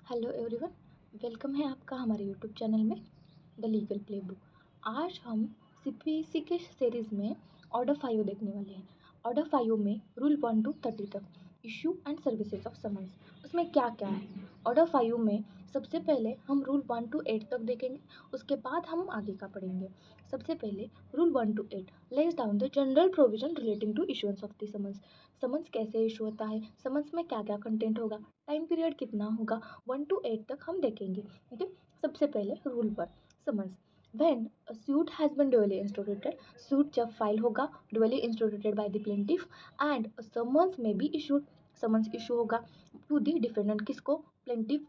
Hello everyone, welcome है आपका हमारे यूट्यूब चैनल में द लीगल प्लेबुक। आज हम सीपीसी के सीरीज़ में ऑर्डर 5 देखने वाले हैं। ऑर्डर 5 में रूल 1 to 30 तक issue and services of summons, उसमें क्या क्या है। ऑर्डर 5 में सबसे पहले हम रूल 1 to 8 तक देखेंगे, उसके बाद हम आगे का पढ़ेंगे। सबसे पहले rule 1 to 8 lays down the general provision relating to issuance of the summons. Summons कैसे इशू होता है, समन्स में क्या क्या कंटेंट होगा, टाइम पीरियड कितना होगा, 1 to 8 तक हम देखेंगे। ठीक है, सबसे पहले rule 1 summons. When a suit has been duly instituted, suit जब फाइल होगा duly instituted by the plaintiff and summons में बी इशूड, समन्स इशू होगा टू द डिफेंडेंट। किसको? प्लेंटिफ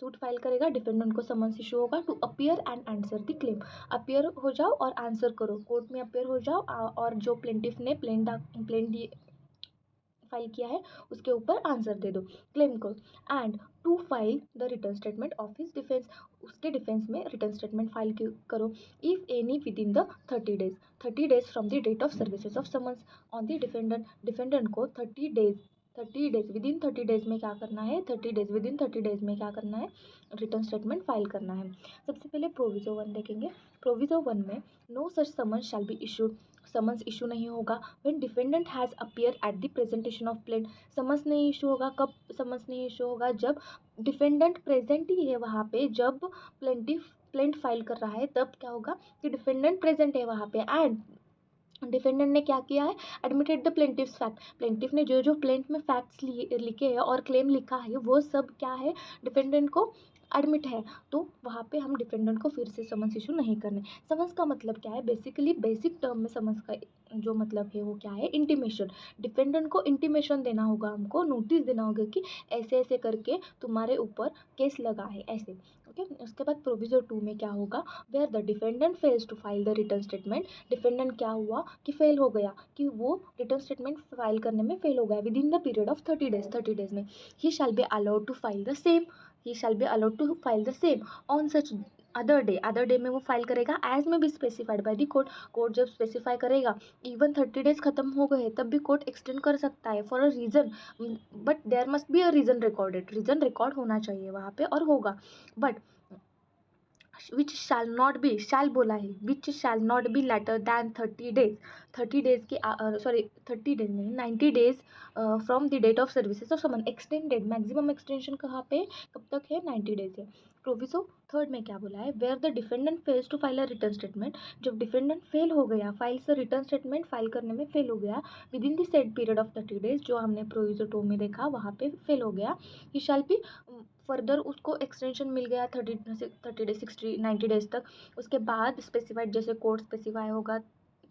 सूट फाइल करेगा, डिफेंडेंट को समन्स इशू होगा to appear and answer the claim. Appear हो जाओ और आंसर करो, कोर्ट में अपियर हो जाओ और जो प्लेंटिफ ने प्लेन फाइल किया है उसके ऊपर आंसर दे दो क्लेम को। And to file the return statement of his defence, उसके डिफेंस में रिटर्न स्टेटमेंट फाइल करो। If any within the 30 days from the date of services of summons on the defendant, defendant को 30 days with in 30 days में क्या करना है, 30 days with in 30 days में क्या करना है, रिटर्न स्टेटमेंट फाइल करना है। सबसे पहले प्रोविजो 1 देखेंगे। प्रोविजो 1 में no such summons shall be issued, summons issue नहीं होगा when defendant has appear at the presentation of plain. Summons नहीं इशू होगा कब, समन्स नहीं इशू होगा जब डिफेंडेंट प्रेजेंट ही है वहाँ पे, जब प्लेंट फाइल कर रहा है तब क्या होगा कि डिफेंडेंट प्रेजेंट है वहाँ पे एंड डिफेंडेंट ने क्या किया है, एडमिटेड द प्लेंटिव्स फैक्ट। प्लेंटिफ ने जो जो प्लेंट में फैक्ट्स लिखे हैं और क्लेम लिखा है वो सब क्या है, डिफेंडेंट को एडमिट है। तो वहाँ पे हम डिफेंडेंट को फिर से समन्स इशू नहीं करने। समन्स का मतलब क्या है, बेसिकली बेसिक टर्म में समन्स का जो मतलब है वो क्या है, इंटीमेशन। डिफेंडेंट को इंटीमेशन देना होगा, हमको नोटिस देना होगा कि ऐसे ऐसे करके तुम्हारे ऊपर केस लगा है ऐसे। ओके, उसके बाद प्रोविजो 2 में क्या होगा, where the defendant fails to file the return statement. Defendant क्या हुआ कि फेल हो गया, कि वो रिटर्न स्टेटमेंट फाइल करने में फेल हो गया within the period of 30 days, 30 days में he shall be allowed to file the same, he shall be allowed to file the same on such other day में वो file करेगा as may be specified by the court. Court जब specify करेगा, even 30 days खत्म हो गए तब भी कोर्ट एक्सटेंड कर सकता है for a reason, but there must be a reason recorded, reason record होना चाहिए वहाँ पे और होगा। But which shall not be, shall बोला है, which shall not be later than 30 days, 30 days के सॉरी 30 डेज नहीं 90 days from the date of services of summon. Extended, maximum extension कहाँ पे कब तक है, 90 डेज है। प्रोविजो 3 में क्या बोला है, where the defendant fails to file a return statement. जब डिफेंडेंट फेल हो गया, फाइल से रिटर्न स्टेटमेंट फाइल करने में फेल हो गया within the said period of 30 days, जो हमने प्रोविजो 2 में देखा वहाँ पे फेल हो गया, ही शैल बी फर्दर उसको एक्सटेंशन मिल गया 30 डेज 60 90 डेज तक। उसके बाद स्पेसिफाइड जैसे कोर्ट स्पेसिफाई होगा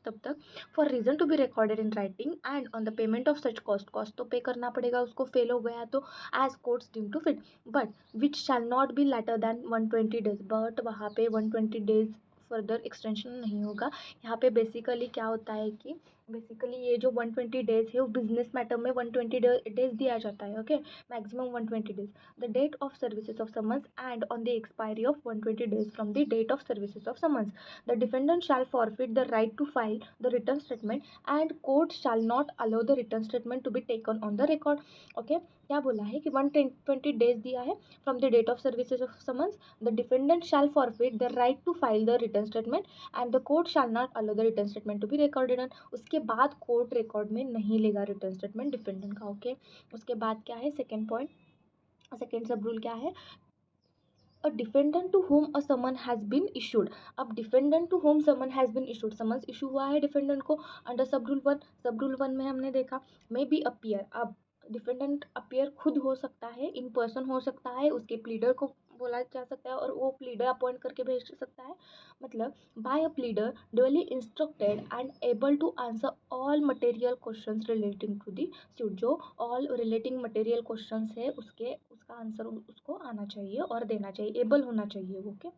तब तक, for reason to be recorded in writing and on the payment of such cost, cost तो पे करना पड़ेगा उसको, फेल हो गया तो as courts deem to fit. But which shall not be later than 120 days, but वहाँ पे 120 days further extension नहीं होगा। यहाँ पे बेसिकली क्या होता है कि बेसिकली ये जो 120 डेज है वो बिजनेस मैटर में 120 डेज दिया जाता है। Okay, maximum 120 days the date of services of summons and on the expiry of 120 days from the date of services of summons, the defendant shall forfeit the right to file the return statement and court shall not allow the return statement to be taken on the record. Okay, क्या बोला है कि 120 days दिया है from the date of services of summons, the defendant shall forfeit the right to file the return statement and the court shall not allow the return statement to be recorded. उसके बाद court record में नहीं लेगा return statement defendant का। Okay, उसके बाद क्या है, second point, second sub rule क्या है, a defendant to whom a summon has been issued. अब defendant to home summon has been issued, summons issue हुआ है डिफेंडेंट को अंडर सब रूल 1। सब रूल 1 में हमने देखा मे बी अपियर, अब डिफेंडेंट अपियर खुद हो सकता है, इन पर्सन हो सकता है, उसके प्लीडर को बोला जा सकता है और वो प्लीडर अपॉइंट करके भेज सकता है। मतलब by a pleader duly instructed and able to answer all material questions relating to the suit, जो ऑल रिलेटिंग मटेरियल क्वेश्चंस है उसका आंसर उसको आना चाहिए और देना चाहिए, एबल होना चाहिए वो। ओके,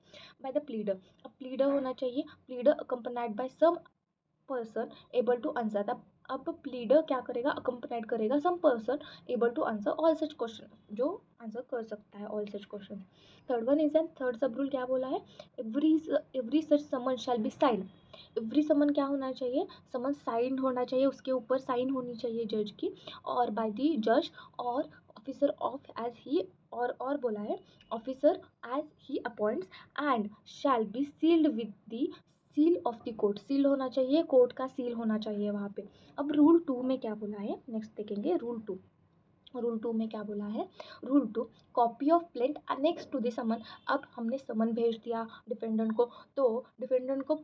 बाय द प्लीडर, अब प्लीडर होना चाहिए, pleader accompanied by some person able to answer the. अब प्लीडर क्या करेगा, अकम्पनाइड करेगा some person able to answer all such question, जो आंसर कर सकता है all such question. Third one is and third sub rule क्या बोला है, every such summon shall be signed. Every summon क्या होना चाहिए, समन साइंड होना चाहिए, उसके ऊपर साइन होनी चाहिए जज की और बाय द जज और ऑफिसर ऑफ एज ही और बोला है officer as he appoints and shall be sealed with the seal of the court. Seal होना चाहिए, कोर्ट का सील होना चाहिए वहाँ पे। अब रूल 2 में क्या बोला है, नेक्स्ट देखेंगे रूल 2। रूल 2 में क्या बोला है, rule 2 copy of plaint annex to the summon. अब हमने समन भेज दिया डिफेंडेंट को, तो डिफेंडेंट को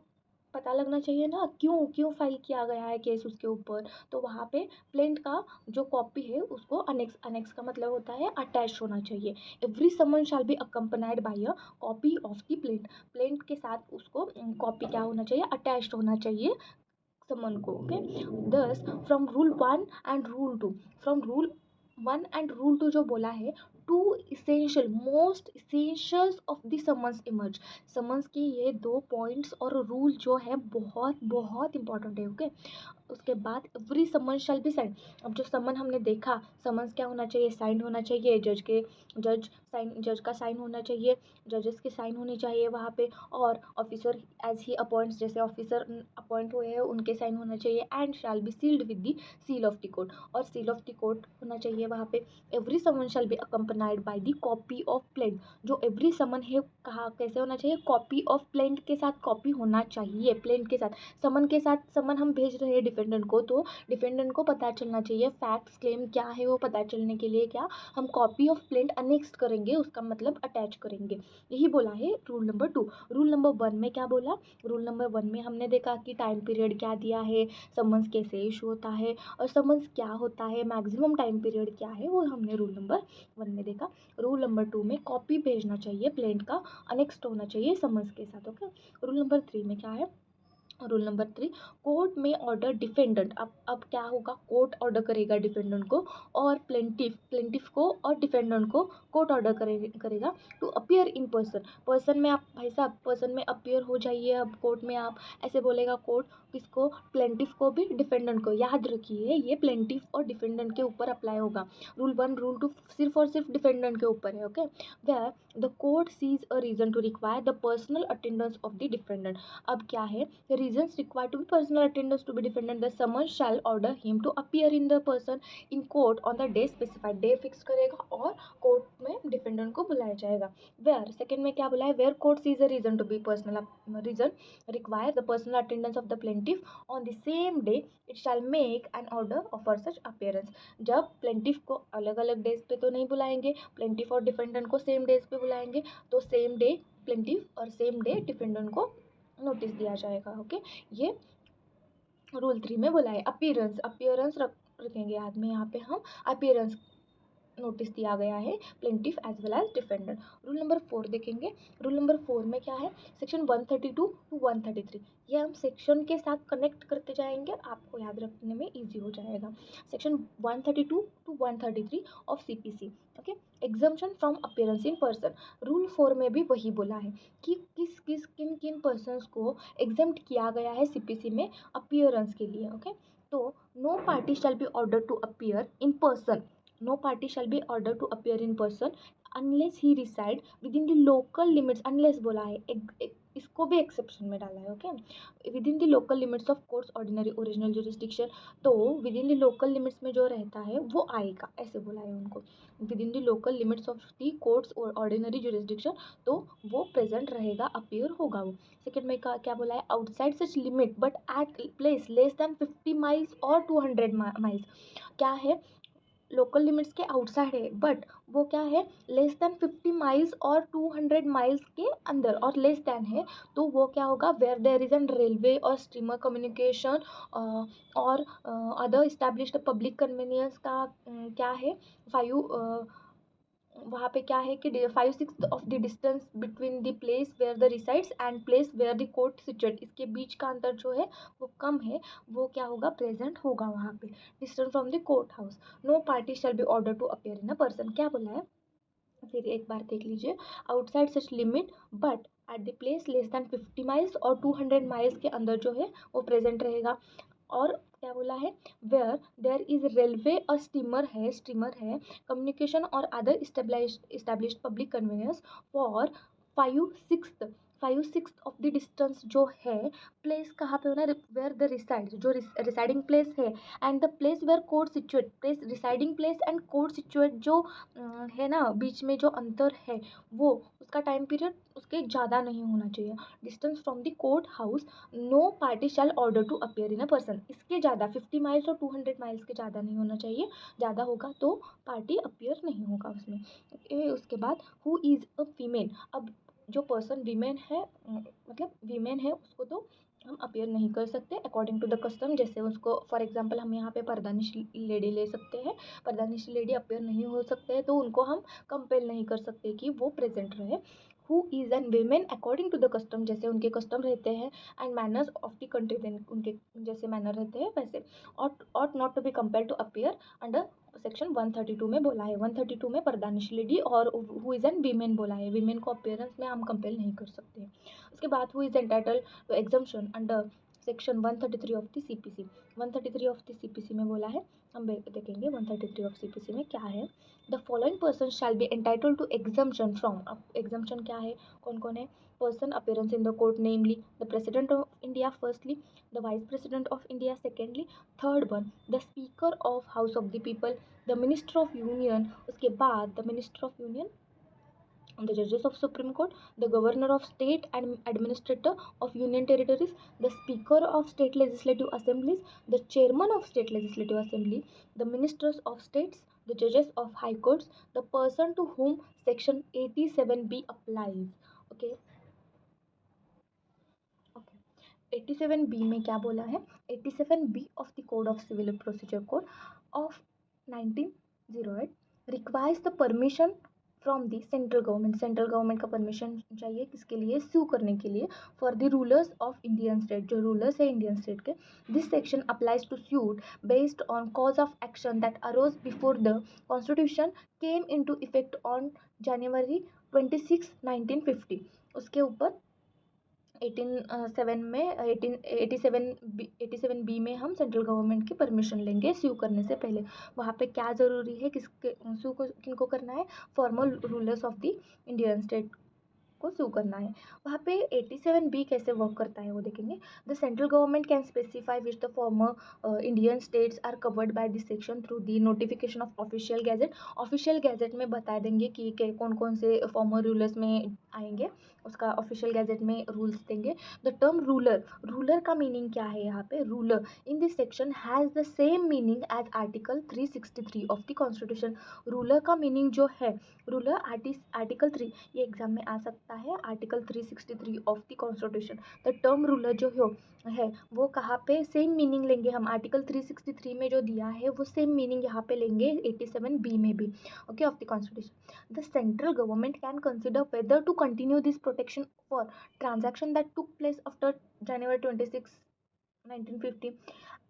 पता लगना चाहिए ना क्यों क्यों फाइल किया गया है केस उसके ऊपर। तो वहाँ पे प्लेंट का जो कॉपी है उसको अनेक्स, अनेक्स का मतलब होता है अटैच होना चाहिए। Every summon shall be accompanied by a copy of the plaint. Plaint के साथ उसको कॉपी क्या होना चाहिए, अटैच्ड होना चाहिए समन को। Okay, thus from rule 1 and rule 2, from rule 1 and rule 2 जो बोला है, two essential most essentials of the summons emerge. Summons की ये 2 पॉइंट्स और रूल जो है बहुत बहुत इंपॉर्टेंट है। ओके, उसके बाद every summon shall be sign. अब जो समन हमने देखा, समन्स क्या होना चाहिए, साइन होना चाहिए, जज का साइन होना चाहिए, जजेस की साइन होनी चाहिए वहाँ पे, or officer as he appoints, जैसे ऑफिसर अपॉइंट हुए हैं उनके साइन होना चाहिए, and shall be sealed with the seal of the court, और सील ऑफ द कोर्ट होना चाहिए वहाँ पे। Every summon shall be accompanied by the copy of plaint. जो एवरी समन है कहा कैसे होना चाहिए, कॉपी ऑफ प्लेंट के साथ कॉपी होना चाहिए, प्लेंट के साथ। समन के साथ, समन हम भेज रहे हैं डिफेंडेंट को, तो डिफेंडेंट को पता चलना चाहिए फैक्ट्स क्लेम क्या है, वो पता चलने के लिए क्या हम कॉपी ऑफ प्लेंट अनेक्स्ट करेंगे, उसका मतलब अटैच करेंगे। यही बोला है रूल नंबर 2। रूल नंबर 1 में क्या बोला, रूल नंबर 1 में हमने देखा कि टाइम पीरियड क्या दिया है, समन्स कैसे इशू होता है, और समन्स क्या होता है, मैक्सिमम टाइम पीरियड क्या है, वो हमने रूल नंबर 1 में देखा। रूल नंबर 2 में कॉपी भेजना चाहिए प्लेंट का, अनेक्स्ट होना चाहिए समन्स के साथ। ओके, रूल नंबर 3 में क्या है, रूल नंबर 3, कोर्ट में ऑर्डर डिफेंडेंट। अब क्या होगा, कोर्ट ऑर्डर करेगा डिफेंडेंट को और प्लेंटिफ को और डिफेंडेंट को कोर्ट ऑर्डर करेगा to appear in person. Person में आप भाई साहब, पर्सन में अपीयर हो जाइए अब कोर्ट में, आप ऐसे बोलेगा कोर्ट, किसको, प्लेंटिफ को भी डिफेंडेंट को। याद रखिए ये प्लेंटिफ और डिफेंडेंट के ऊपर अप्लाई होगा। रूल 1 रूल 2 सिर्फ और सिर्फ डिफेंडेंट के ऊपर है। Okay, where the court sees a reason to require the personal attendance of the defendant. अब क्या है, the reasons required to be personal attendance to be defendant, the summons shall order him to appear in the person in court on the day specified। Day fix करेगा और court में defendant को बुलाया जाएगा। Where, second में क्या बोला है, where court sees a reason to be personal reason require the personal attendance of the plaintiff on the same day it shall make an order for such appearance. जब plaintiff को अलग अलग days पे तो नहीं बुलाएंगे, प्लेंटिफ और defendant को सेम डेज पे बुलाएंगे, तो सेम डे प्लेंटिफ और सेम डे डिफेंडेंट को नोटिस दिया जाएगा। ओके, ये रूल 3 में बोला है। अपीयरेंस, अपीयरेंस रखेंगे याद में, यहाँ पे हम अपीयरेंस नोटिस दिया गया है plaintiff as well as defendant. Rule number 4 देखेंगे। रूल नंबर 4 में क्या है, सेक्शन 132 टू 133, ये हम सेक्शन के साथ कनेक्ट करते जाएंगे, आपको याद रखने में इजी हो जाएगा। Section 132 to 133 of CPC. Okay, exemption from appearance in person. Rule 4 में भी वही बोला है कि किन किन पर्सनस को एग्जम्प्ट किया गया है सीपीसी में अपीयरेंस के लिए। ओके, तो no party shall be order to appear in person, no party shall be ordered to appear in person unless he reside within the local limits। unless बोला है, इसको भी एक्सेप्शन में डाला है। Okay, within the local limits of courts ordinary original jurisdiction, तो within the local limits में जो रहता है वो आएगा, ऐसे बोला है उनको, with in the local limits of the courts ordinary jurisdiction, तो वो प्रेजेंट रहेगा, अपीयर होगा वो। सेकेंड में क्या बोला है, outside such limit but at place less than 50 miles और 200 माइल्स। क्या है, लोकल लिमिट्स के आउटसाइड है बट वो क्या है, लेस देन 50 माइल्स और 200 माइल्स के अंदर, और लेस देन है तो वो क्या होगा, where there is an railway और स्टीमर कम्युनिकेशन और अदर इस्टेब्लिश्ड पब्लिक कन्वीनियंस का क्या है, 5 वहाँ पे क्या है कि 5/6 of the distance between the place where the resides and place where the court situate, इसके बीच का अंतर जो है वो कम है, वो क्या होगा, प्रेजेंट होगा वहाँ पे, distance from the court house. No party shall be order to appear in a person. क्या बोला है, फिर एक बार देख लीजिए, outside such limit but at the place less than 50 miles और 200 माइल्स के अंदर जो है वो प्रेजेंट रहेगा। और क्या बोला है, वेयर देयर इज रेलवे और स्टीमर है कम्युनिकेशन और other established public convenience for 5/6 5/6 of the distance जो है, प्लेस कहाँ पे होना है, वेयर द रिसाइड, जो रिसाइडिंग प्लेस है, and the place where court situate, place residing place and court situate जो है ना, बीच में जो अंतर है वो उसका टाइम पीरियड उसके ज़्यादा नहीं होना चाहिए। Distance from the court house, no party shall order to appear in a person, इसके ज़्यादा 50 माइल्स और 200 माइल्स के ज़्यादा नहीं होना चाहिए, ज़्यादा होगा तो पार्टी अपीयर नहीं होगा उसमें। उसके बाद हु इज़ अ फीमेल, अब जो पर्सन वीमेन है मतलब वीमेन है उसको तो हम अपीयर नहीं कर सकते अकॉर्डिंग टू द कस्टम। जैसे उसको फॉर एग्जांपल हम यहाँ पे पर्दानिशी लेडी ले सकते हैं, पर्दानिशी लेडी अपीयर नहीं हो सकते हैं तो उनको हम कंपेल नहीं कर सकते कि वो प्रेजेंट रहे। Who is an women according to the custom, जैसे उनके कस्टम रहते हैं, and manners of the country, then उनके जैसे मैनर रहते हैं वैसे, ought not to be compel to appear under section 132 में बोला है। 132 में पर्दानिशी लेडी और हु इज़ एन वीमेन बोला है, वीमेन को अपीयरेंस में हम कंपेल नहीं कर सकते हैं। उसके बाद who is entitle to exemption under section 133 of the CPC, 133 of the CPC में बोला है, हम देखेंगे 133 ऑफ CPC में क्या है। The following person shall be entitle to exemption from, अब एग्जम्पशन क्या है, कौन कौन है, person appearance in the court namely the president of India firstly, the vice president of India secondly, third one the speaker of house of the people, the minister of union, उसके बाद the minister of union, the judges of Supreme Court, the governor of state and administrator of union territories, the speaker of state legislative assemblies, the chairman of state legislative assembly, the ministers of states, the judges of high courts, the person to whom section 87B applies. Okay, okay. 87B में क्या बोला है, 87B of the code of civil procedure code of 1908 requires the permission from the central government, central government का permission चाहिए किसके लिए, sue करने के लिए, for the rulers of Indian state, जो रूलर्स है इंडियन स्टेट के। This section applies to suit based on cause of action that arose before the constitution came into effect on January 26, 1950। उसके ऊपर 87 में हम सेंट्रल गवर्नमेंट की permission लेंगे स्यू करने से पहले। वहाँ पे क्या ज़रूरी है, किसके स्यू को किनको करना है, formal rulers of the Indian state को स्यू करना है। वहाँ पे 87B कैसे वर्क करता है वो देखेंगे। The central government can specify which the former Indian states are covered by this section through the notification of official gazette. Official gazette में बता देंगे कि कौन कौन से फॉर्मर रूलर्स में आएंगे, उसका ऑफिशियल गैजेट में रूल्स देंगे। द टर्म रूलर, रूलर का मीनिंग क्या है यहाँ पे, ruler in this section has the same meaning as article 363 of the constitution. Ruler का मीनिंग जो है, रूलर आर्टिकल 3, ये एग्जाम में आ सकता है, article 363 of the constitution. The term ruler जो है वो कहाँ पे सेम मीनिंग लेंगे हम, आर्टिकल 363 में जो दिया है वो सेम मीनिंग यहाँ पे लेंगे 87B में भी, okay, of the constitution. The central government can consider whether to continue this protection for transaction that took place after January 26, 1950।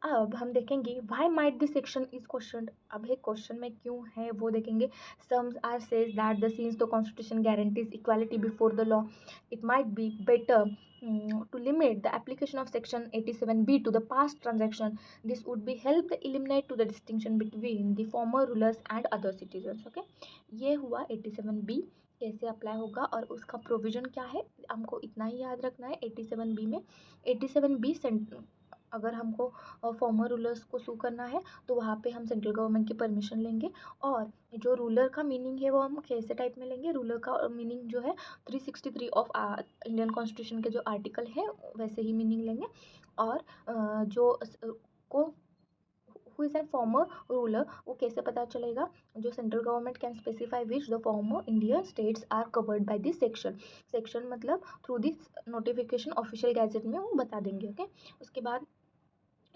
अब हम देखेंगे why might this section is question, अब ये क्वेश्चन में क्यों है वो देखेंगे। Some are says that the since the constitution guarantees equality before the law, it might be better to limit the application of section 87B to the past transaction. This would be help the eliminate to the distinction between the former rulers and other citizens. Okay, ये हुआ 87B कैसे apply होगा और उसका provision क्या है, हमको इतना ही याद रखना है। 87B में 87B अगर हमको फॉर्मर रूलर्स को सू करना है तो वहाँ पे हम सेंट्रल गवर्नमेंट की परमिशन लेंगे, और जो रूलर का मीनिंग है वो हम कैसे टाइप में लेंगे, रूलर का मीनिंग जो है 363 ऑफ इंडियन कॉन्स्टिट्यूशन के जो आर्टिकल है वैसे ही मीनिंग लेंगे। और जो को who is an former ruler वो कैसे पता चलेगा, जो central government can specify which the former Indian states are covered by this section, section मतलब through this notification official gazette में वो बता देंगे। ओके,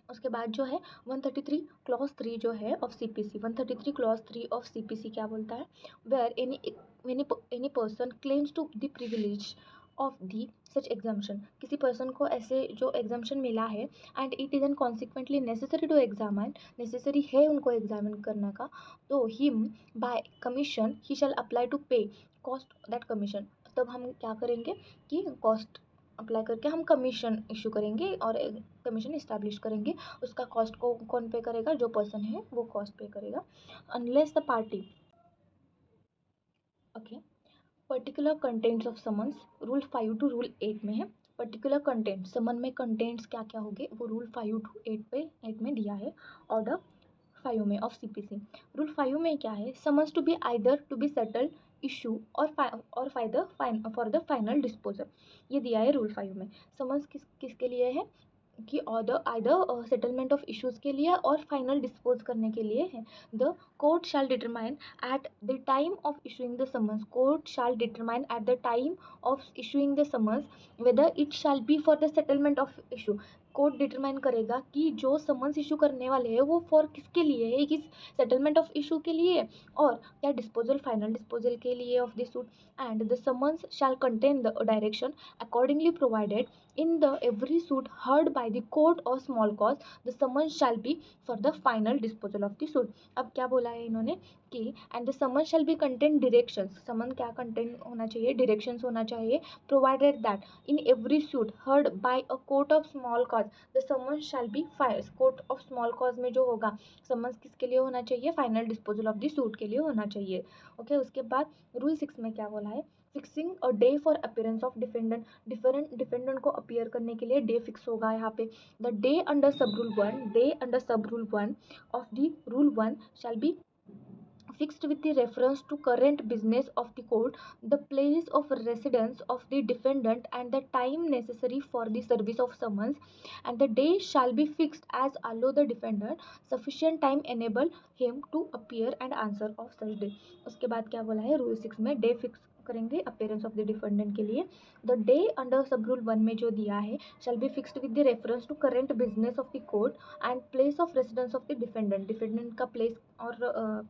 उसके बाद जो है 133 क्लॉज 3 जो है of CPC, 133 clause 3 of CPC क्या बोलता है, where any person claims to the privilege of the such exemption, किसी पर्सन को ऐसे जो एग्जाम्शन मिला है and it is an consequently necessary to examine, necessary है उनको एग्जामिन करने का, तो him by commission he shall apply to pay cost that commission. तब हम क्या करेंगे कि कॉस्ट अप्लाई करके हम कमीशन इशू करेंगे और कमीशन इस्टेब्लिश करेंगे। उसका कॉस्ट को कौन पे करेगा, जो पर्सन है वो कॉस्ट पे करेगा, unless the party, okay, particular contents of summons rule 5 to rule 8 में है। पर्टिकुलर कंटेंट समन में कंटेंट्स क्या क्या होंगे वो रूल 5 टू 8 में दिया है। ऑर्डर 5 में ऑफ सीपीसी रूल 5 में क्या है, summons to be either to be settled issue or for the final disposal, ये दिया है रूल 5 में। समन्स किसके लिए है कि order either settlement of issues के लिए और फाइनल डिस्पोज करने के लिए है। The court shell determine eight the time of issuing the summons, court shell determine eight the time of issuing the summons whether it shall be for the settlement of issue. Court determine करेगा कि जो summons issue करने वाले हैं वो for किसके लिए है, किस सेटलमेंट ऑफ इशू के लिए और क्या डिस्पोजल फाइनल डिस्पोजल के लिए of the suit. And the summons shall contain the direction accordingly provided in the every suit heard by the court or small cause the summons shall be for the final disposal of the suit। अब क्या बोला है इन्होंने कि and the summon shall be contain directions, summon क्या contain होना चाहिए, directions होना चाहिए। Provided that in every suit heard by a court of small cause the summon shall be file, court of small cause में जो होगा summons किसके लिए होना चाहिए, final disposal of the suit के लिए होना चाहिए। ओके उसके बाद रूल 6 में क्या बोला है, fixing a day for appearance of defendant, defendant को अपीयर करने के लिए डे फिक्स होगा यहाँ पे। The day under sub rule 1, day under sub rule 1 of the rule 1 shall be fixed with the reference to current business of the court, the place of residence of the defendant and the time necessary for the service of summons, and the day shall be fixed as allow the defendant sufficient time enable him to appear and answer of such day। उसके बाद क्या बोला है rule 6 में, day fix करेंगे appearance of the defendant के लिए। The day under sub rule 1 में जो दिया है shall be fixed with the reference to current business of the court and place of residence of the defendant, defendant का place और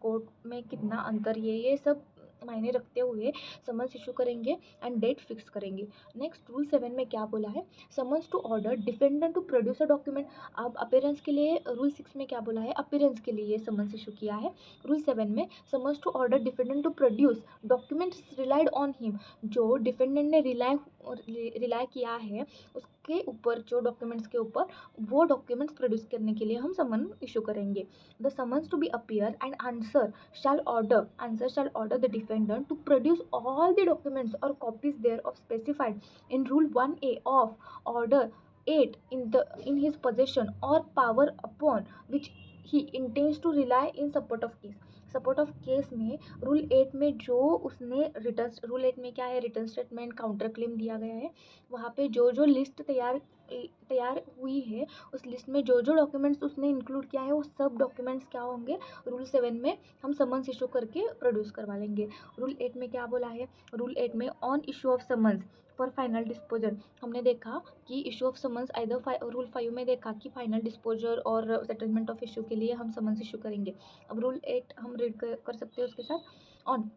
court में कितना अंतर ये सब मायने रखते हुए समन्स इशू करेंगे एंड डेट फिक्स करेंगे। नेक्स्ट रूल 7 में क्या बोला है, summons to order defendant to produce a document. अब अपीयरेंस के लिए रूल 6 में क्या बोला है, अपीयरेंस के लिए ये समन्स इशू किया है। रूल 7 में summons to order defendant to produce documents relied on him, जो डिफेंडेंट ने रिलाई किया है उसके ऊपर, जो डॉक्यूमेंट्स के ऊपर, वो डॉक्यूमेंट्स प्रोड्यूस करने के लिए हम समन इशू करेंगे। The summons to be appear and answer shall order the defendant to produce all the documents or copies thereof specified in rule 1A of order 8 in his possession or power upon which he intends to rely in support of case। Support of case में rule 8 में जो उसने return, rule 8 में क्या है, return statement counter claim दिया गया है, वहाँ पे जो लिस्ट तैयार हुई है उस लिस्ट में जो डॉक्यूमेंट्स उसने इंक्लूड किया है वो सब डॉक्यूमेंट्स क्या होंगे, रूल 7 में हम समन्स इशू करके प्रोड्यूस करवा लेंगे। रूल 8 में क्या बोला है, रूल 8 में on issue of summons for final disposal, हमने देखा कि issue of summons either rule 5 में देखा कि फाइनल डिस्पोजल और सेटलमेंट ऑफ इशू के लिए हम समन्स इशू करेंगे। अब रूल 8 हम रीड कर सकते हैं उसके साथ, on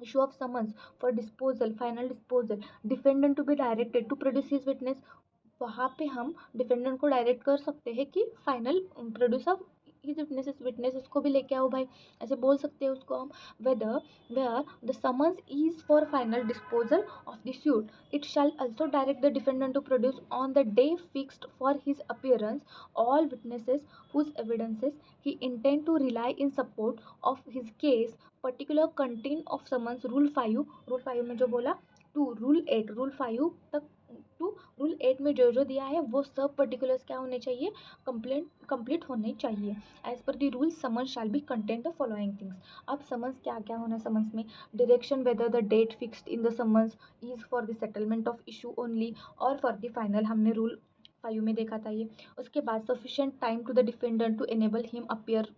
issue of summons for disposal final disposal defendant to be directed to produce his witness, वहाँ पे हम डिफेंडेंट को डायरेक्ट कर सकते हैं कि final produce of his witnesses को भी लेके आओ भाई, ऐसे बोल सकते हैं उसको हम। Whether where the summons is for final disposal of the suit it shall also direct the defendant to produce on the day fixed for his appearance all witnesses whose evidences he intend to rely in support of his case particular content of summons। Rule 5 में जो बोला to rule 8 rule 5 तक to rule 8 में जो दिया है वो सब पर्टिकुलर्स क्या होने चाहिए, कंप्लीट होने चाहिए। As per the rule summons shall be contain the following things. अब समन्स क्या क्या होना है, समन्स में direction whether the date fixed in the summons is for the settlement of issue only or for the final, हमने rule 5 में देखा था ये। उसके बाद sufficient time to the defendant to enable him appear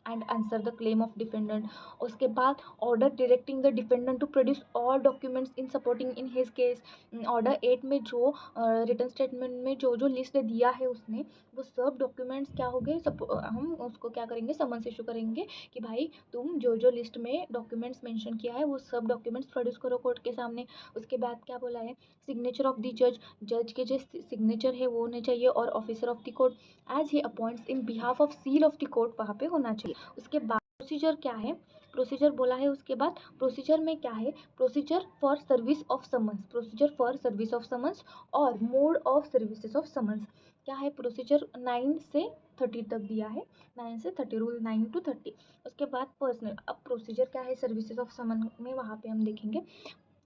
and answer the claim of defendant. उसके बाद order directing the defendant to produce all documents in supporting in his case. Order 8 में जो रिटर्न स्टेटमेंट में जो list दिया है उसने, वो सब डॉक्यूमेंट्स क्या हो गए, हम उसको क्या करेंगे, समन्स इशू करेंगे कि भाई तुम जो लिस्ट में डॉक्यूमेंट्स मेंशन किया है वो सब डॉक्यूमेंट्स प्रोड्यूस करो कोर्ट के सामने। उसके बाद क्या बोला है, सिग्नेचर ऑफ द जज के जो सिग्नेचर है वो होने चाहिए और officer of the court as he appoints in behalf of seal of the court वहाँ पे होना चाहिए। उसके बाद प्रोसीजर क्या है, प्रोसीजर बोला है। उसके बाद प्रोसीजर में क्या है, procedure for service of summons, procedure for service of summons और mode of services of summons क्या है, प्रोसीजर 9 से 30 तक दिया है, 9 से 30 रूल 9 to 30। उसके बाद पर्सनल, अब प्रोसीजर क्या है सर्विसेज ऑफ समन में, वहाँ पे हम देखेंगे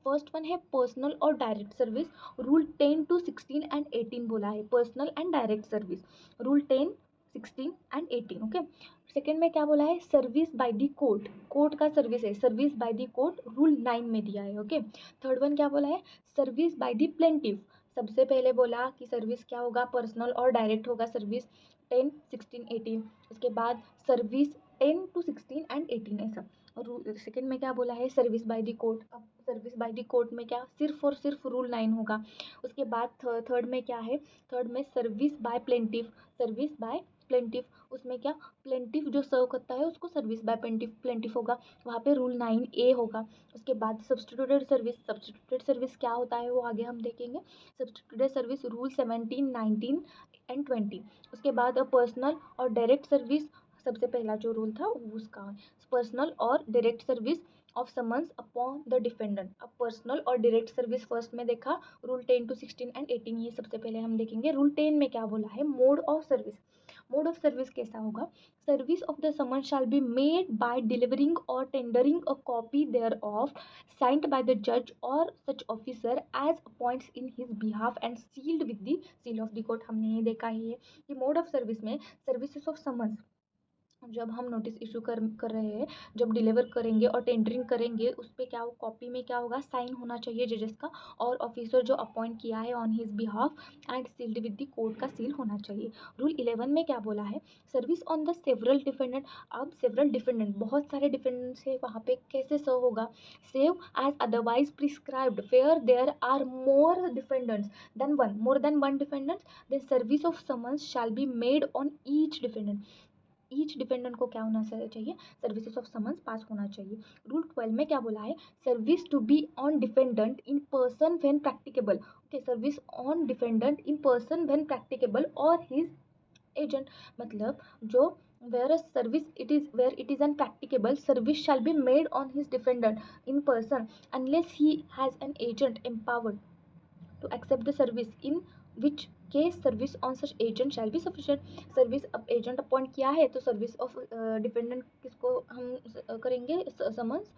फर्स्ट वन है पर्सनल और direct service, rule 10 to 16 and 18 बोला है, personal and direct service, rule 10, 16 and 18, okay. Second में क्या बोला है, service by the court, court का सर्विस है, service by the court rule 9 में दिया है, ओके। थर्ड वन क्या बोला है, सर्विस बाय द प्लेंटिफ, सबसे पहले बोला कि सर्विस क्या होगा, पर्सनल और डायरेक्ट होगा सर्विस 10, 16, 18, उसके बाद सर्विस 10 to 16 एंड 18 ऐसा। और सेकंड में क्या बोला है, सर्विस बाय द कोर्ट, अब सर्विस बाय द कोर्ट में क्या, सिर्फ और सिर्फ रूल 9 होगा। उसके बाद थर्ड में क्या है, थर्ड में service by plaintiff, service by plaintiff, उसमें क्या, प्लेंटिफ जो सर्व करता है उसको सर्विस बाय प्लेंटिफ प्लेंटिफ होगा, वहाँ पे रूल 9A होगा। उसके बाद सब्सटीट्यूटेड सर्विस, सब्सटीट्यूटेड सर्विस क्या होता है वो आगे हम देखेंगे। Substituted service rule 17, 19 and 20। उसके बाद पर्सनल और डायरेक्ट सर्विस, सबसे पहला जो रूल था उसका, पर्सनल और direct service of summons upon the defendant. अब पर्सनल और डायरेक्ट सर्विस फर्स्ट में देखा, रूल 10 to 16 एंड 18, ये सबसे पहले हम देखेंगे। रूल 10 में क्या बोला है, mode of service, mode of service कैसा होगा, service of the summon shall be made by delivering or tendering a copy thereof signed by the judge or such officer as appoints in his behalf and sealed with the seal of the court। हमने ये देखा ही है कि mode of service में services of summons, जब हम notice issue कर रहे हैं, जब डिलीवर करेंगे और टेंडरिंग करेंगे, उस पर क्या हो, कॉपी में क्या होगा, साइन होना चाहिए जजेस का, और ऑफिसर जो अपॉइंट किया है on his behalf and sealed with the court का सील होना चाहिए। रूल 11 में क्या बोला है, service on the several defendant. अब सेवरल डिफेंडेंट, बहुत सारे डिफेंडेंट्स है, वहाँ पे कैसे सर्व होगा, save as otherwise prescribed where there are more defendants than one, more than one defendants, then service of summons shall be made on each defendant. Each dependent को क्या होना चाहिए, सर्विसेज ऑफ समन्स पास होना चाहिए। Rule 12 में क्या बोला है, service to be on defendant in person when practicable, okay, service on defendant in person when practicable or his agent, मतलब जो where a service it is where it is unpracticable, service shall be made on his defendant in person unless he has an agent empowered to accept the service, in which case service on such agent shall be sufficient। Service अब agent appoint किया है तो service of defendant किसको हम करेंगे, summons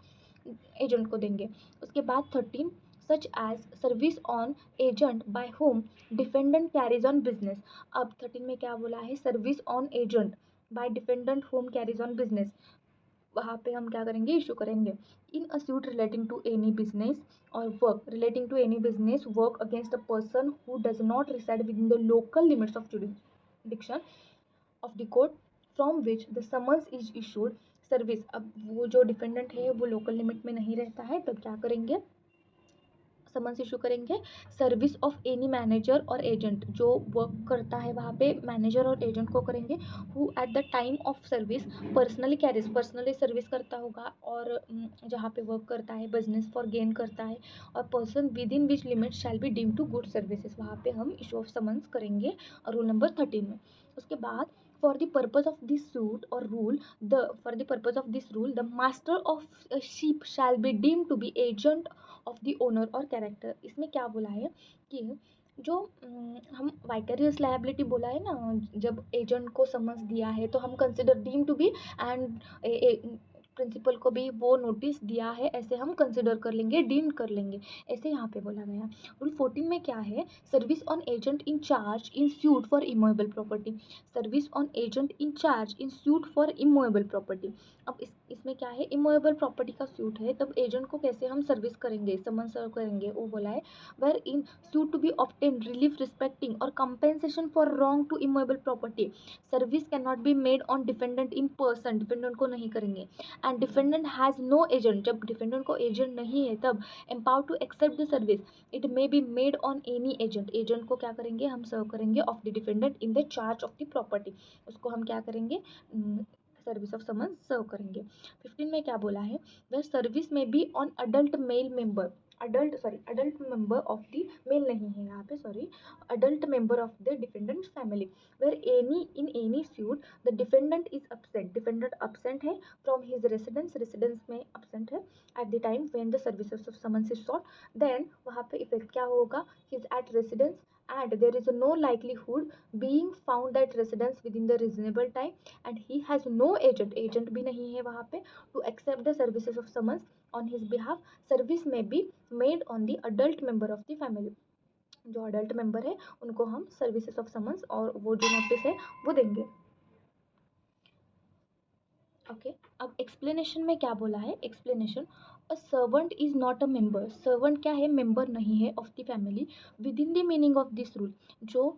agent को देंगे। उसके बाद 13, such as service on agent by whom defendant carries on business. अब 13 में क्या बोला है, service on agent by defendant whom carries on business, वहाँ पे हम क्या करेंगे, इशू करेंगे। In a suit relating to any business or work, relating to any business work against a person who does not reside within the local limits of jurisdiction of the court from which the summons is issued. Service, अब वो जो defendant है वो local limit में नहीं रहता है, तब क्या करेंगे, समन्स इशू करेंगे। सर्विस ऑफ एनी मैनेजर और एजेंट, जो वर्क करता है वहाँ पे मैनेजर और एजेंट को करेंगे, who eight the time of service personally carriage, personally service करता होगा, और जहाँ पे वर्क करता है बिजनेस फॉर गेन करता है, और person within which limit shall be deem to good services, वहाँ पे हम इशू ऑफ समन्स करेंगे रूल नंबर 13 में। उसके बाद for the purpose of this suit or rule, for the purpose of this rule, the master of a sheep shall be deemed to be agent of the owner और character. इसमें क्या बोला है कि जो हम वाइकरियस लायबिलिटी बोला है ना, जब एजेंट को समझ दिया है तो हम consider deem to be, and principal को भी वो नोटिस दिया है, ऐसे हम कंसिडर कर लेंगे, डीम कर लेंगे, ऐसे यहाँ पे बोला गया। रूल 14 में क्या है, service on agent in charge in suit for immovable property, service on agent in charge in suit for immovable property. अब इसमें क्या है, इमूवेबल प्रॉपर्टी का सूट है, तब एजेंट को कैसे हम सर्विस करेंगे, समन सर्व करेंगे, वो बोला है where in suit to be obtain relief respecting or compensation for wrong to immovable property, service can not be made on defendant in person, defendant को नहीं करेंगे, and defendant has no agent, जब defendant को agent नहीं है तब empower to accept the service, it may be made on any agent, agent को क्या करेंगे, हम सर्व करेंगे of the defendant in the charge of the property, उसको हम क्या करेंगे, सर्विस ऑफ समन सर्व करेंगे। 15 में क्या बोला है, वह सर्विस में be on adult male member, adult member of the, male नहीं है यहाँ पे, sorry, adult member of the defendant family, where any in any suit the defendant is absent, defendant absent है फ्रॉम हिज रेसिडेंस, रेसिडेंस में absent है at the time when the services of summons is solve, then वहाँ पे effect क्या होगा, his at residence and there is no likelihood being found that residence within the reasonable time and he has no agent भी नहीं है वहाँ पे to accept the services of summons on his behalf. Service may be made on the adult member of the family. जो adult member है उनको हम services of summons और वो जो नोटिस है वो देंगे. ओके अब एक्सप्लेनेशन में क्या बोला है. Explanation a servant is not a member. Servant क्या है, मेंबर नहीं है of the family with in the meaning of this rule. जो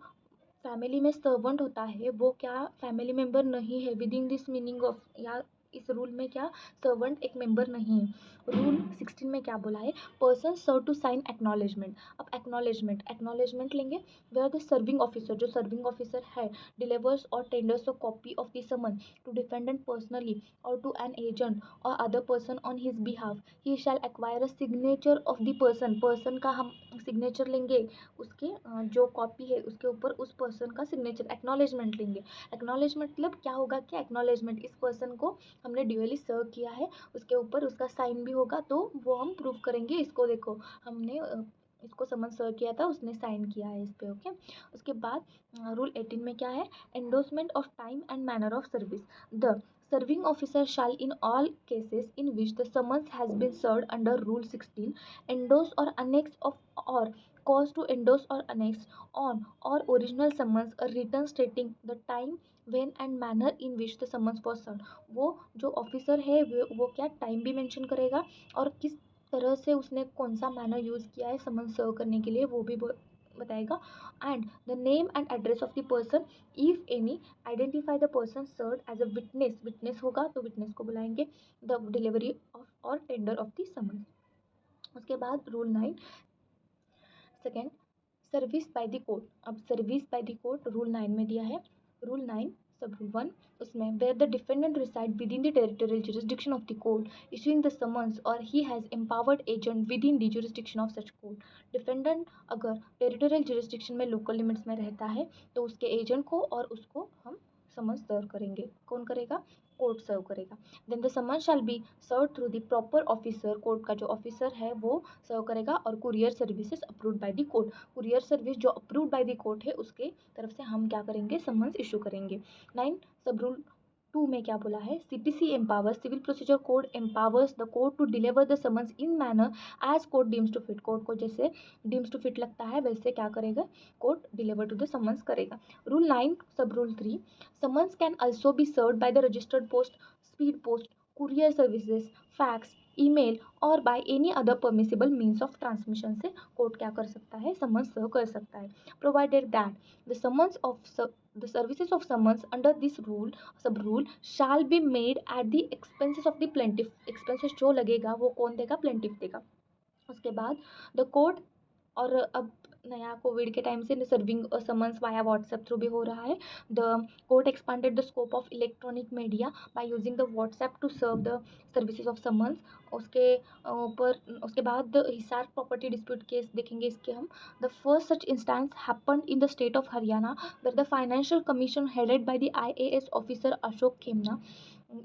फैमिली में सर्वेंट होता है वो क्या फैमिली मेंबर नहीं है with in this meaning of, या इस रूल में क्या सर्वेंट एक मेंबर नहीं है. रूल 16 में क्या बोला है, person serve to sign acknowledgement. अब एक्नॉलेजमेंट लेंगे वेयर द सर्विंग ऑफिसर, जो सर्विंग ऑफिसर है, delivers or tenders a copy of the summon to defendant personally or to an agent or other person on his behalf. He shall acquire a signature of the person का हम signature लेंगे, उसके जो copy है उसके ऊपर उस person का सिग्नेचर एक्नॉलेजमेंट लेंगे. एक्नॉलेजमेंट मतलब क्या होगा कि एक्नॉलेजमेंट इस पर्सन को हमने ड्यूअली सर्व किया है, उसके ऊपर उसका साइन भी होगा तो वो हम प्रूव करेंगे. इसको देखो हमने इसको समन सर्व किया था, उसने साइन किया है इस पे. ओके उसके बाद रूल 18 में क्या है, endorsement of time and manner of service. The serving officer shall in all cases in which the summons has been served under rule 16 endorse or annex of or cause to endorse or annex on or original summons a written stating the time when and manner in which the summons was served. वो जो officer है वो क्या time भी mention करेगा और किस तरह से उसने कौन सा मैनर यूज़ किया है समन सर्व करने के लिए वो भी बताएगा. And the name and address of the person if any identify the person serve as a witness होगा तो विटनेस को बुलाएंगे. The delivery of or tender of the summon. उसके बाद rule 9 second service by the court. अब service by the court rule 9 में दिया है. रूल 9 सब रूल 1 उसमें where the defendant reside within the territorial jurisdiction of the court issuing the summons or he has empowered agent within the jurisdiction of such court. Defendant अगर territorial jurisdiction में local limits में रहता है तो उसके agent को और उसको हम समन्स सर्व करेंगे. कौन करेगा, कोर्ट सर्व करेगा. Then the summon shall be serve through the proper officer. Court का जो ऑफिसर है वो सर्व करेगा और courier services approved by the court. Courier service जो अप्रूव्ड बाय द कोर्ट है उसके तरफ से हम क्या करेंगे, समन्स इशू करेंगे. 9 सब रूल 2 में क्या बोला है, CPC empowers civil procedure code empowers the court to deliver the summons in manner as court deems to fit. Court को जैसे डीम्स टू फिट लगता है वैसे क्या करेगा, court deliver to the summons करेगा. Rule 9 sub rule 3 summons can also be served by the registered post, speed post, courier services, fax, email or by any other permissible means of transmission से court क्या कर सकता है, summons serve कर सकता है. Provided that the summons of the services of summons under this rule sub rule shall be made at the expenses of the plaintiff. expenses जो लगेगा वो कौन देगा, plaintiff देगा. उसके बाद द कोर्ट और अब नया कोविड के टाइम से serving summons via WhatsApp through भी हो रहा है. The court expanded the scope of electronic media by using the WhatsApp to serve the services of summons. उसके ऊपर उसके बाद the Hisar property dispute case देखेंगे इसके हम. The first such instance happened in the state of Haryana where the financial commission headed by the IAS officer Ashok Khemka.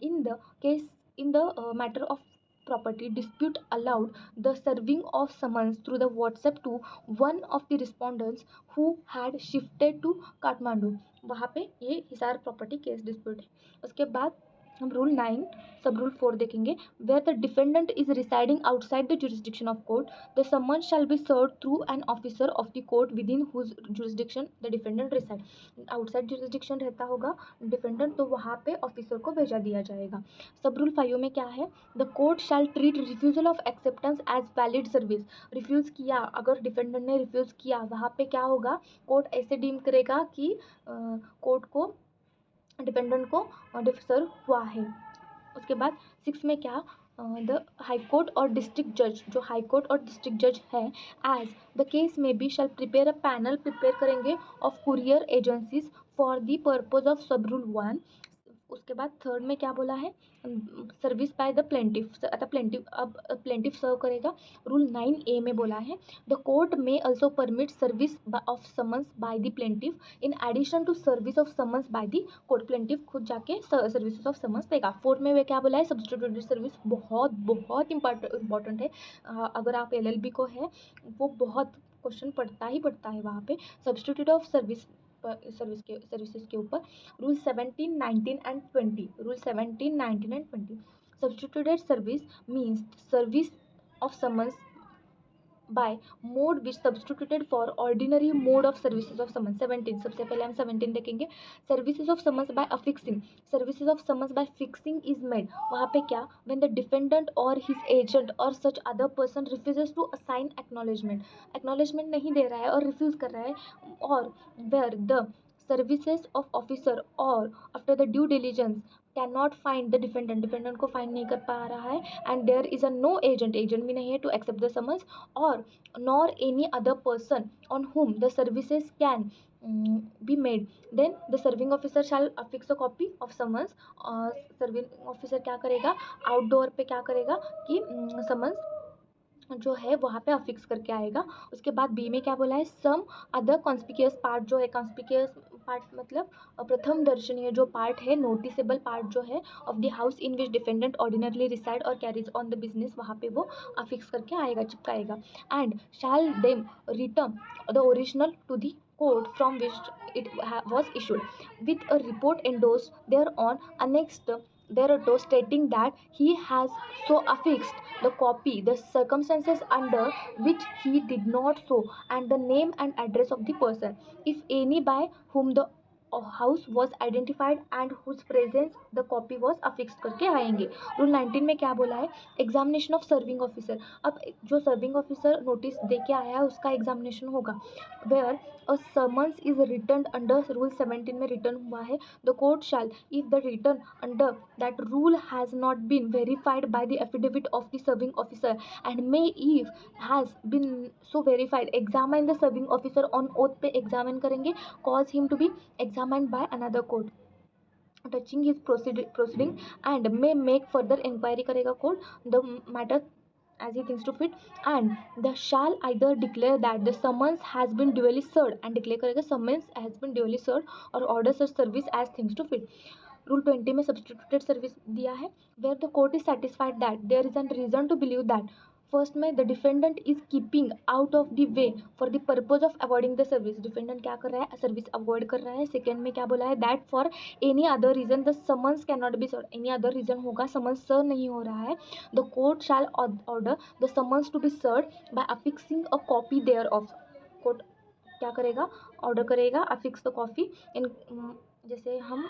in the case in the matter of property dispute allowed the serving of summons through the WhatsApp to one of the respondents who had shifted to Kathmandu. वहाँ पे ये Hisar property case dispute है. उसके बाद हम rule 9 sub rule 4 देखेंगे. Where the defendant is residing outside the jurisdiction of court the summon shall be serve through an officer of the court within whose jurisdiction the defendant reside. Outside jurisdiction रहता होगा defendant तो वहाँ पे officer को भेजा दिया जाएगा. सब रूल 5 में क्या है, the court shall treat refusal of acceptance as valid service. Refuse किया, अगर डिफेंडेंट ने रिफ्यूज़ किया वहाँ पे क्या होगा, कोर्ट ऐसे डीम करेगा कि कोर्ट को डिपेंडेंट को सर्व हुआ है. उसके बाद 6 में क्या, द हाई कोर्ट और डिस्ट्रिक्ट जज, जो हाई कोर्ट और डिस्ट्रिक्ट जज है एज द केस में be shall prepare a panel prepare करेंगे of courier agencies for the purpose of sub rule 1. उसके बाद 3rd में क्या बोला है, सर्विस बाय द प्लेंटिफ. अतः प्लेंटिफ अब प्लेंटिफ सर्व करेगा. रूल 9A में बोला है the court may also permit service of summons by the plaintiff in addition to service of summons by the court. Plaintiff खुद जाके सर्विस ऑफ समन्स देगा. 4th में वे क्या बोला है, सब्सटीट्यूटेड सर्विस बहुत बहुत इंपॉर्टेंट है. अगर आप LLB को है वो बहुत क्वेश्चन पढ़ता ही पढ़ता है वहाँ पे सब्स्टिट्यूट ऑफ सर्विसेज के ऊपर। Rule 17, 19 and 20, rule 17, 19 and 20। Substituted service means service of summons by mode which substituted for ordinary mode of services of summons. 17, सबसे पहले हम 17 देखेंगे। Services of summons by affixing, services of summons by fixing is made, वहाँ पे क्या, when the defendant or his agent or such other person refuses to assign acknowledgement, acknowledgement नहीं दे रहा है और रिफ्यूज कर रहा है, or where the services of officer or after the due diligence can not find the defendant, defendant को find नहीं कर पा रहा है, and there is a no agent, agent भी नहीं है to accept the summons, or nor any other person on whom the services can be made, then the serving officer shall affix a copy of summons। Serving officer क्या करेगा, outdoor पे क्या करेगा कि summons जो है वहाँ पे अफिक्स करके आएगा। उसके बाद बी में क्या बोला है, सम अदर कॉन्स्पिक्यूअस पार्ट, जो है कॉन्स्पिक्यूअस पार्ट मतलब प्रथम दर्शनीय जो पार्ट है, नोटिसेबल पार्ट जो है of the house in which defendant ordinarily reside or carries on the business, वहाँ पे वो अफिक्स करके आएगा, चिपकाएगा। And shall them return the original to the court from which it was issued with a report endorsed thereon annexed thereto stating that he has so affixed the copy, the circumstances under which he did not so, and the name and address of the person, if any, by whom the house was identified and whose presence the copy was affixed करके आएंगे। Rule 19 में क्या बोला है, examination of serving officer. अब जो serving officer notice दे के आया है उसका एग्जामिनेशन होगा, where a summons is return under rule 17 में रिटर्न हुआ है, the court shall if the return under that rule has not been verified by the affidavit of the serving officer and may if has been so verified examine the serving officer on oath पे examine करेंगे, cause him to be examined by another court touching his proceeding and may make further inquiry करेगा court the matter as he thinks to fit, and the shall either declare that the summons has been duly served and declare करेगा summons has been duly served or order such service as things to fit। Rule 20 में substituted service दिया है, where the court is satisfied that there is an reason to believe that first में the defendant is keeping out of the way for the purpose of avoiding the service, defendant क्या कर रहा है, service avoid कर रहा है। Second में क्या बोला है, that for any other reason the summons can not be serve, any other reason होगा समन्स सर्व नहीं हो रहा है, the court shall order the summons to be serve by affixing a copy thereof, court क्या करेगा, order करेगा affix the copy in, जैसे हम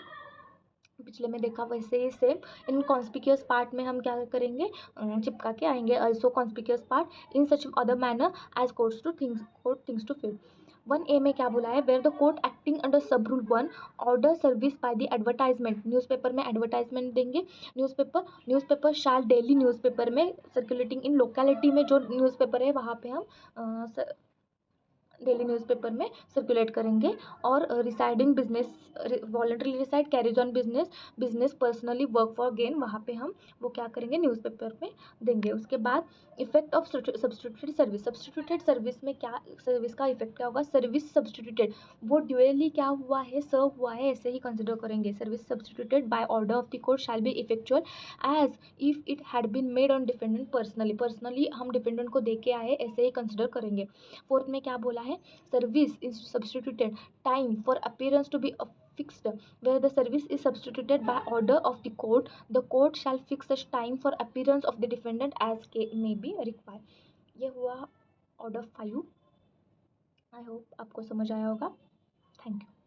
पिछले में देखा वैसे ही सेम इन कॉन्स्पिक्यूअस पार्ट में हम क्या करेंगे, चिपका के आएंगे, also conspicuous part in such other manner as court thinks to fit. 1A में क्या बोला है, where the court acting under sub rule 1 order service by the advertisement, newspaper में एडवर्टाइजमेंट देंगे, न्यूज़पेपर शाल डेली न्यूज़पेपर में circulating in locality में जो newspaper है वहाँ पे हम डेली न्यूज़पेपर में सर्कुलेट करेंगे, और residing business voluntary reside carries on business personally work for gain, वहाँ पे हम वो क्या करेंगे न्यूज़पेपर में देंगे। उसके बाद effect of substituted service, substituted service में क्या, सर्विस का इफेक्ट क्या होगा, सर्विस सब्सटीट्यूटेड वो ड्यूअली क्या हुआ है, सर्व हुआ है, ऐसे ही कंसिडर करेंगे। Service substituted by order of the court shall be effectual as if it had been made on defendant personally हम डिफेंडेंट को दे के आए, ऐसे ही कंसिडर करेंगे। फोर्थ में क्या बोला है, service is substituted time for appearance to be fixed, where the service is substituted by order of the court shall fix such time for appearance of the defendant as may be required। ये हुआ order 5। I hope आपको समझ आया होगा। Thank you.